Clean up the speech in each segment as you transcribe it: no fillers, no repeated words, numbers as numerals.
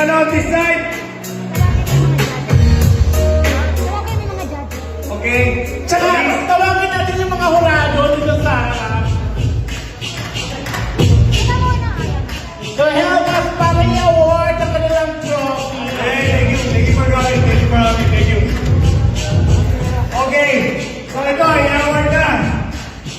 Magkano this night? Wala kayo mga judges. Okay. Tsaka, tawagin natin yung mga hurado dito sa harap. Kita mo na ayan. So help us para i-award ang kanilang trophy. Hey, thank you for coming. Thank you for coming. Thank you. Okay. So ito, i-award na.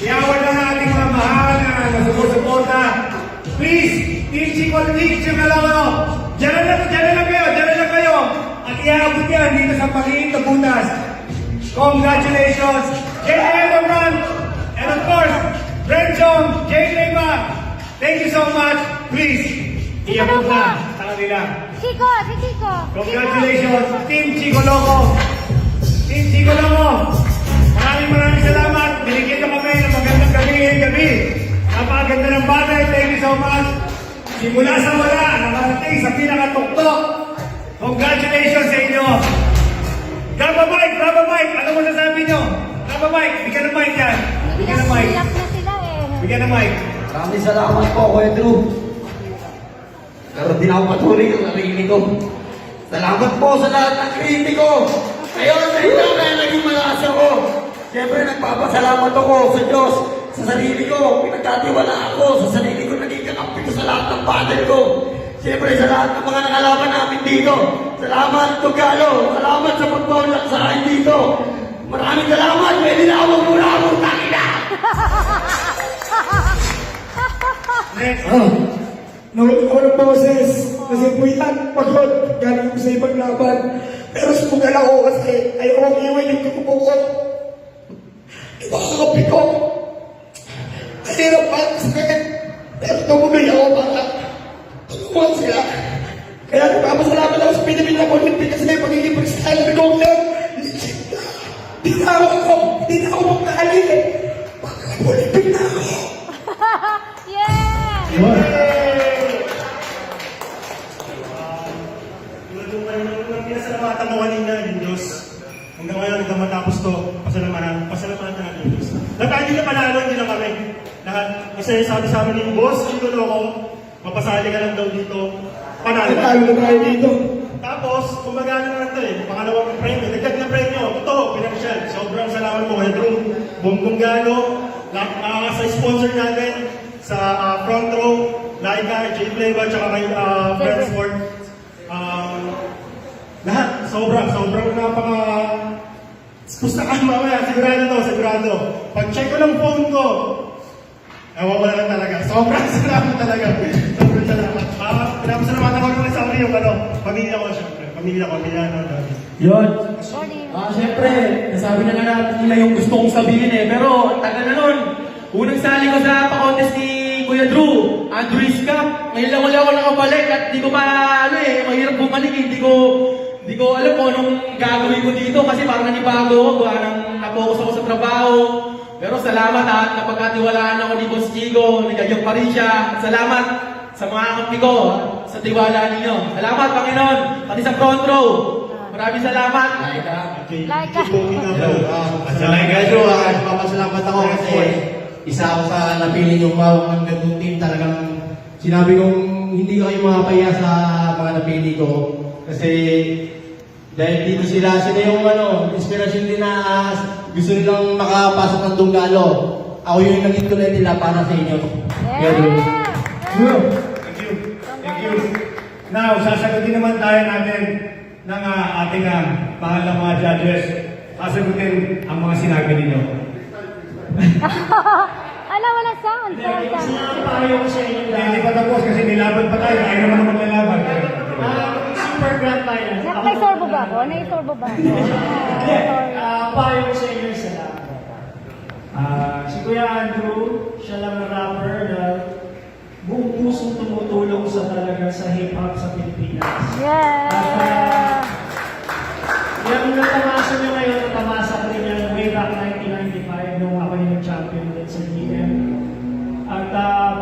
I-award na ng ating mga mahal na sumusuporta. Please, Team Chico League, yung alam mo. Diyan lang kayo. At i-aabot yan dito sa pag-iit na butas. Congratulations, Jay Edelman, and of course, Brenjong, Jay Lema. Thank you so much. Please, i-abot na sa kanila. Chico, si Chico. Congratulations, Team Chico Loco. Team Chico Loco. Maraming salamat. Binigyan na kami ng magandang gabi. Napakaganda ng bagay. Thank you so much. Simula sa wala, nakarating sa pinakatuktok. Congratulations sa inyo. Grab a mic. Ano mo sasabi nyo? Grab a mic. Bigyan ng mic yan. Bigyan ng mic. Iyak na sila eh. Bigyan ng mic. Maraming salamat po, Kuya Drew. Pero di na ako patuloy ng sarili ko. Salamat po sa lahat ng kritiko. Ngayon, sa inyo kaya naging malakas ako. Siyempre, nagpapasalamat ako sa Diyos. Sa sarili ko, pinagkatiwala ako. Sa sarili ko, naging kakampi ko sa lahat ng battle ko. Siyempre, sa lahat ng mga nakalaban namin dito. Salamat, Tugalo. Salamat sa pagpawalak sa akin dito. Maraming salamat. Pwede na ako muna ako. Takina! Next. Nawala ko ng boses kasi po yan, pagod, galing ko sa ibang laban. Pero sumugal ako kasi ayaw akong iwan yung kukupo ko. Iba kakapi ko. Mahirap pa sa akin. Pero tumuloy ako para tulungan sila. Kaya nagpapasalamat ako sa Pilipinas Olympic kasi may pagiging freestyle na golden. Di na ako magkaalin eh. Pagka-Olympic na ako. Yeah! Yung pinasalamatan mo kanina yung Diyos. Hanggang ngayon, hanggang matapos to, pasalamatan natin yung Diyos. Lahat hindi na panalo, hindi na kami. Lahat, kasi sabi sa amin yung boss, dito loko, mapasali ka lang daw dito, panalo. Panalo na tayo dito. Tapos, kumbaga na lang ito eh, pangalawang premyo, nagdag na premyo, ito, pinansyal. Sobrang salamat po kay Drew, Buong Galo, sa sponsor natin, sa front row, Laika, J. Pleva, tsaka kay Brentford. Lahat, sobrang napaka... Pusta ka mamaya, sigurado. Pag-check ko ng phone ko, ewan ko na lang talaga. Sobrang salamat talaga. Sobrang salamat. Pinapasalamatan ko rin sa yung pamilya ko, syempre. Pamilya ko, David. Yun. Morning. Siyempre, nasabi na nga natin nila yung gusto kong sabihin eh. Pero, ang tagal na nun. Unang sali ko sa pa-contest ni Kuya Drew, Andrews Cup. Ngayon lang wala ako nakabalik at di ko pa, mahirap bumalik. Hindi ko alam kung anong gagawin ko dito kasi parang nanibago ako. Gawa nang napokus ako sa trabaho. Pero salamat at napagkatiwalaan ako ni Boss Chico. Nagagyak pa rin siya. At salamat sa mga kampi ko sa tiwala ninyo. Salamat, Panginoon. Pati sa front row. Maraming salamat. Laika. Sa Laika Drew, papasalamat ako kasi isa ako sa napili yung mga gandong team. Talagang sinabi kong hindi kayo makapaya sa mga napili ko. Kasi dahil dito sila yung inspirasyon din na gusto nilang makapasok ng Dunggalo. Ako yung naging tulad nila para sa inyo. Yeah! Thank you. Now, sasagutin naman tayo natin ng ating pangalang mga judges. Sasagutin ang mga sinabi ninyo. Wala sound. Payo ko sa inyo Hindi pa tapos kasi nilaban pa tayo. Ayaw naman maglalaban. Super Grand Final. May sorbo ba ako? Naisorbo ba ako? Sorry. Payo ko sa inyo sa lahat. Si Kuya Andrew, siya lang ang rapper na buong pusong tumutulong sa hip-hop sa Pilipinas. Yeah! Yung natamasa niya ngayon, natamasa ko rin yan way back 1995 nung ako yung champion din sa DM. At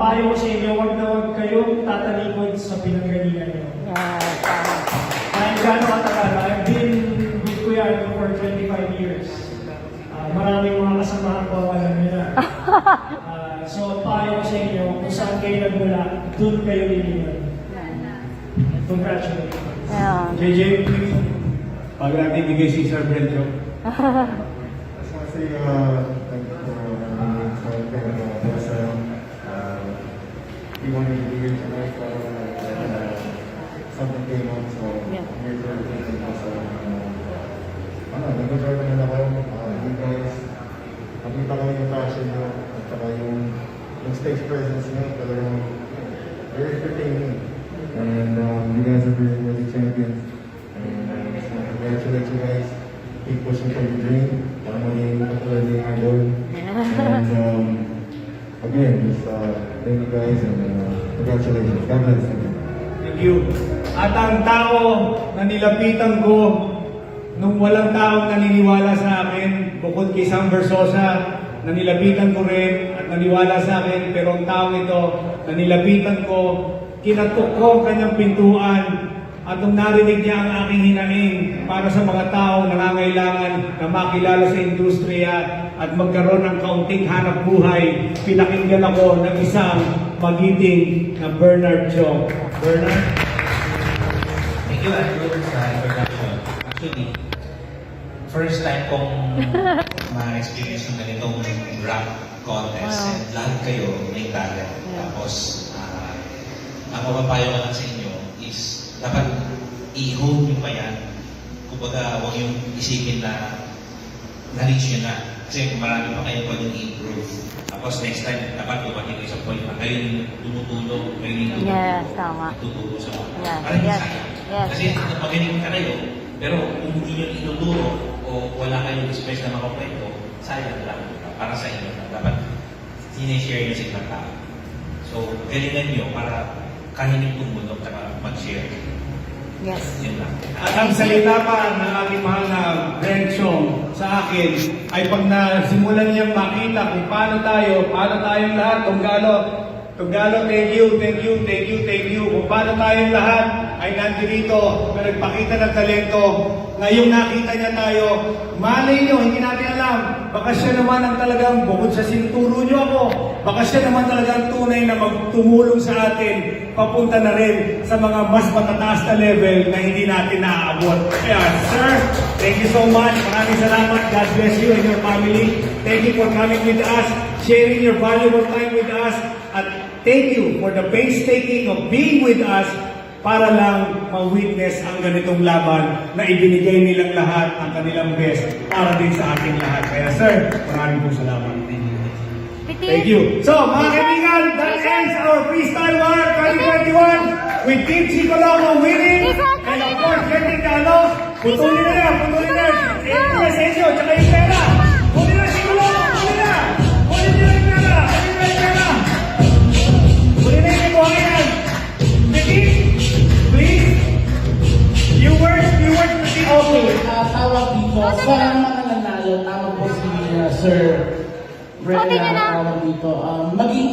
payo ko sa inyo, huwag na huwag kayong tatalikod sa pinanggalingan niyo. Kahit gano'ng katagal, I've been with Kuya Andrew for 25 years. Maraming mga kasamahan ko, alam niyo na. So, payo ko sa inyo, kung saan kayo nagmula, doon kayo liliwan. Congratulations. Ayan. JJ, pag natin bigay si Sir Brento. Kasi, we wanted to do it tonight, something came up, so Yeah. we're very thankful sa nag-enjoy naman ako, you guys, nakita ko yung passion nyo, at saka yung stage presence nyo, talagang very entertaining. And you guys are very worthy champions. And just want to congratulate you guys. Keep pushing for your dream. Para maging katulad yung idol. And again, just thank you guys and congratulations. God bless you. Thank you. At ang tao na nilapitan ko nung walang taong naniniwala sa akin, bukod kay Sam Versosa, na nilapitan ko rin at naniwala sa akin, pero ang taong ito, na nilapitan ko, kinatok ko ang kanyang pintuan, at nung narinig niya ang aking hinaing para sa mga tao nangangailangan na makilala sa industriya at magkaroon ng kaunting hanap buhay, pinakinggan ako ng isang magiting na Bernard Chong. Bernard? Thank you, Andrew, sa introduction. Actually, first time kong ma-experience ng ganitong rap contest. Wow. And lahat kayo may talent. Yeah. Tapos, ang mapapayo ko lang sa inyo is dapat i-hone nyo pa yan. Kumbaga, huwag yung isipin na na-reach nyo na. Kasi marami pa kayo pwedeng i-improve. Tapos next time, dapat lumaki kayo sa point na kayo yung tumutulong, kayo yung Yes, tama. tutulong sa mga. Yes, Parang yes, sayang. yes. Kasi magaling ka kayo, pero kung hindi nyo inuturo o wala kayong space na makakwento, sayang lang. Para sa inyo lang. Dapat sinishare nyo sa ibang tao. So, galingan nyo para kahiling tumulong at mag-share. Yes. Yun lang. At ang salita pa ng ating mahal na Brent Chong sa akin ay pag nasimulan niyang makita kung paano tayong lahat, Tunggalo, thank you. Kung paano tayong lahat ay nandito na nagpakita ng talento. Ngayong nakita niya tayo, malay niyo, hindi natin alam. Baka siya naman ang talagang, bukod sa sinuturo niyo ako, baka siya naman talagang tunay na magtumulong sa atin, papunta na rin sa mga mas matataas na level na hindi natin naaabot. Kaya, sir, thank you so much. Maraming salamat. God bless you and your family. Thank you for coming with us, sharing your valuable time with us, at thank you for the painstaking of being with us para lang ma-witness ang ganitong laban na ibinigay nilang lahat ang kanilang best para din sa ating lahat. Kaya sir, maraming pong salamat. Thank you. So, mga kaibigan, that ends our Freestyle War 2021 with Team Chico Loco winning. And of course, getting the putulin na yan. Yes, Enzo, tsaka yung pera. Putulin na Chico Loco, putulin na. Putulin na yung pera. Putulin na yung buhayan. Vicky, please. Viewers, Vicky. Okay, tawag dito. Sa mga nanalo, tama po si Sir Brenda Sabi niya na. tawag dito. Maging